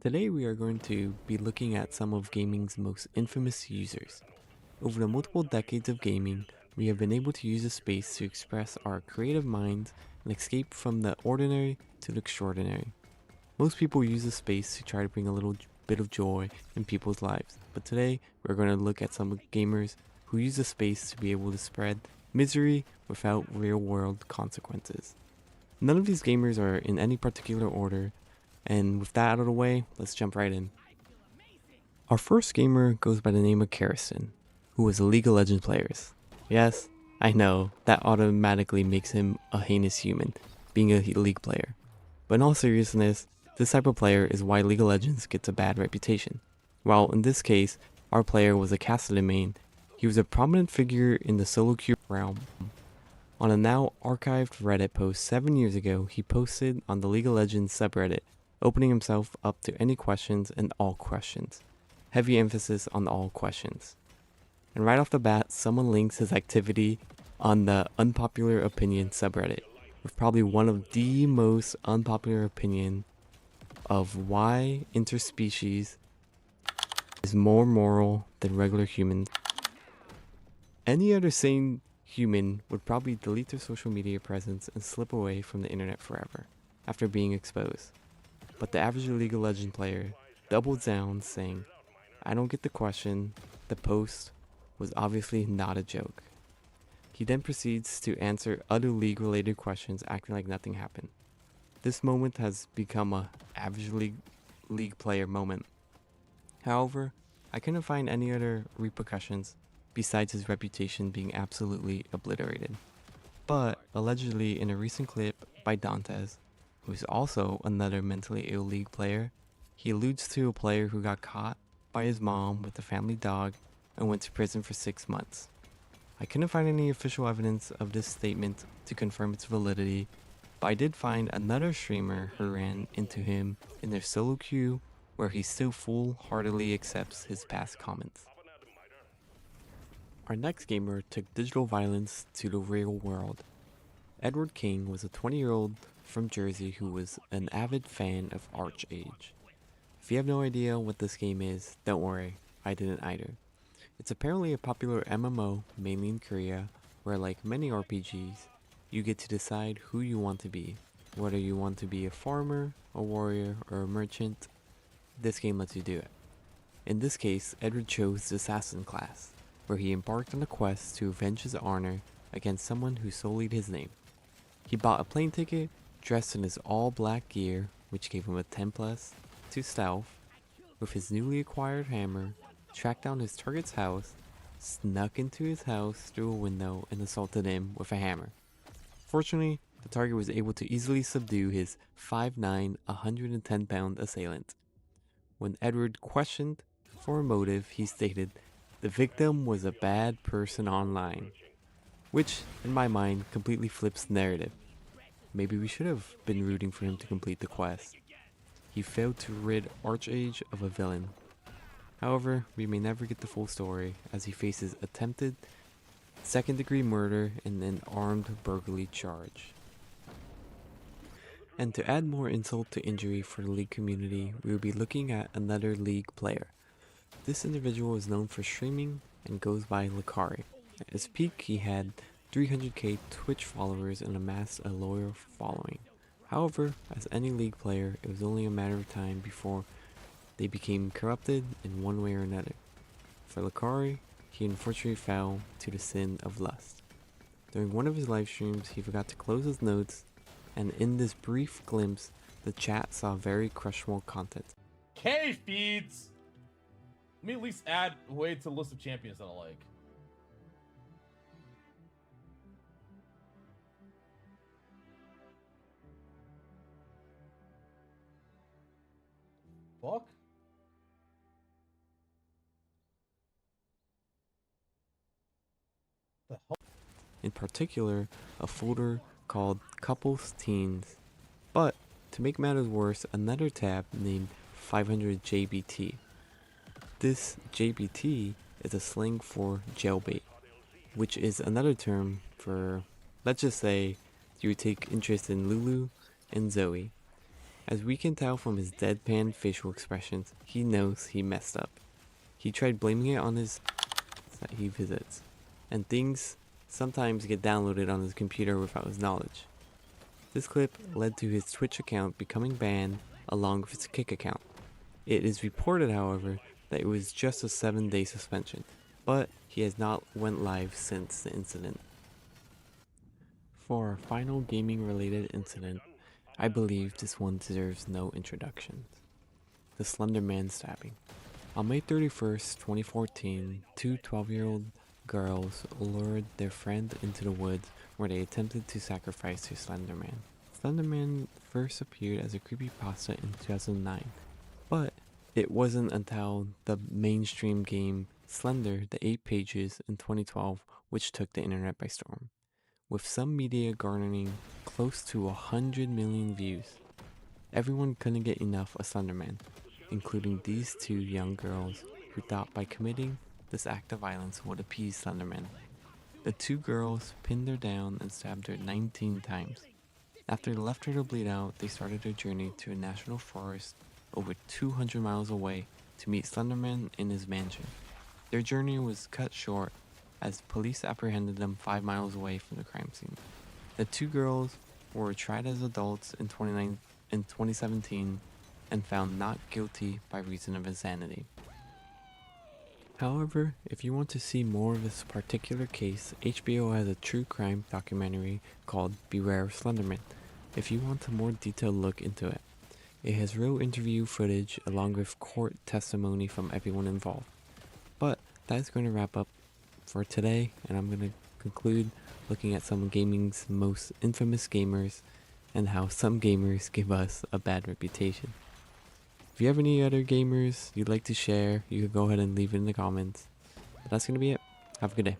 Today we are going to be looking at some of gaming's most infamous users. Over the multiple decades of gaming, we have been able to use a space to express our creative minds and escape from the ordinary to the extraordinary. Most people use the space to try to bring a little bit of joy in people's lives, but today we're going to look at some gamers who use the space to be able to spread misery without real world consequences. None of these gamers are in any particular order, and with that out of the way, let's jump right in. Our first gamer goes by the name of Karastin, who was a League of Legends player. Yes, I know, that automatically makes him a heinous human, being a League player. But in all seriousness, this type of player is why League of Legends gets a bad reputation. While in this case, our player was a Kassadin main, he was a prominent figure in the solo queue realm. On a now archived Reddit post 7 years ago, he posted on the League of Legends subreddit, opening himself up to any questions and all questions. Heavy emphasis on all questions. And right off the bat, someone links his activity on the unpopular opinion subreddit, with probably one of the most unpopular opinion of why interspecies is more moral than regular humans. Any other sane human would probably delete their social media presence and slip away from the internet forever after being exposed. But the average League of Legends player doubled down, saying, "I don't get the question, the post was obviously not a joke." He then proceeds to answer other League related questions, acting like nothing happened. This moment has become a average League player moment. However, I couldn't find any other repercussions besides his reputation being absolutely obliterated. But allegedly in a recent clip by Dantes, who is also another mentally ill League player, he alludes to a player who got caught by his mom with a family dog and went to prison for 6 months. I couldn't find any official evidence of this statement to confirm its validity, but I did find another streamer who ran into him in their solo queue where he still full-heartedly accepts his past comments. Our next gamer took digital violence to the real world. Edward King was a 20-year-old from Jersey who was an avid fan of ArcheAge. If you have no idea what this game is, don't worry, I didn't either. It's apparently a popular MMO, mainly in Korea, where like many RPGs, you get to decide who you want to be. Whether you want to be a farmer, a warrior, or a merchant, this game lets you do it. In this case, Edward chose the assassin class, where he embarked on a quest to avenge his honor against someone who sullied his name. He bought a plane ticket, dressed in his all-black gear, which gave him a 10+ to stealth, with his newly acquired hammer, tracked down his target's house, snuck into his house through a window and assaulted him with a hammer. Fortunately, the target was able to easily subdue his 5'9", 110-pound assailant. When Edward questioned for a motive, he stated, "The victim was a bad person online," which, in my mind, completely flips the narrative. Maybe we should have been rooting for him to complete the quest. He failed to rid ArcheAge of a villain. However, we may never get the full story, as he faces attempted second-degree murder and an armed burglary charge. And to add more insult to injury for the League community, we will be looking at another League player. This individual is known for streaming and goes by Lakari. At his peak, he had 300k Twitch followers and amassed a loyal following. However, as any League player, it was only a matter of time before they became corrupted in one way or another. For Lakari, he unfortunately fell to the sin of lust. During one of his live streams, he forgot to close his notes, and in this brief glimpse, the chat saw very questionable content. K feeds. Let me at least add a way to the list of champions that I like. Fuck. The hell? In particular, a folder called Couples Teens. But, to make matters worse, another tab named 500JBT. This JBT is a slang for jailbait, which is another term for, let's just say, you would take interest in Lulu and Zoe. As we can tell from his deadpan facial expressions, he knows he messed up. He tried blaming it on his that he visits, and things sometimes get downloaded on his computer without his knowledge. This clip led to his Twitch account becoming banned along with his Kick account. It is reported, however, that it was just a 7-day suspension, but he has not went live since the incident. For our final gaming related incident, I believe this one deserves no introductions. The Slender Man stabbing. On May 31st, 2014, two 12-year-old girls lured their friend into the woods where they attempted to sacrifice to Slender Man. Slender Man first appeared as a creepypasta in 2009, but it wasn't until the mainstream game Slender, the 8 Pages in 2012 which took the internet by storm, with some media garnering close to 100 million views. Everyone couldn't get enough of Slender Man, including these two young girls who thought by committing this act of violence would appease Slender Man. The two girls pinned her down and stabbed her 19 times. After they left her to bleed out, they started their journey to a national forest over 200 miles away to meet Slender Man in his mansion. Their journey was cut short as police apprehended them 5 miles away from the crime scene. The two girls were tried as adults in 2017 and found not guilty by reason of insanity. However, if you want to see more of this particular case, HBO has a true crime documentary called Beware of Slenderman, if you want a more detailed look into it. It has real interview footage along with court testimony from everyone involved. But that's going to wrap up for today, and I'm going to conclude looking at some of gaming's most infamous gamers and how some gamers give us a bad reputation. If you have any other gamers you'd like to share, you can go ahead and leave it in the comments. But that's going to be it. Have a good day.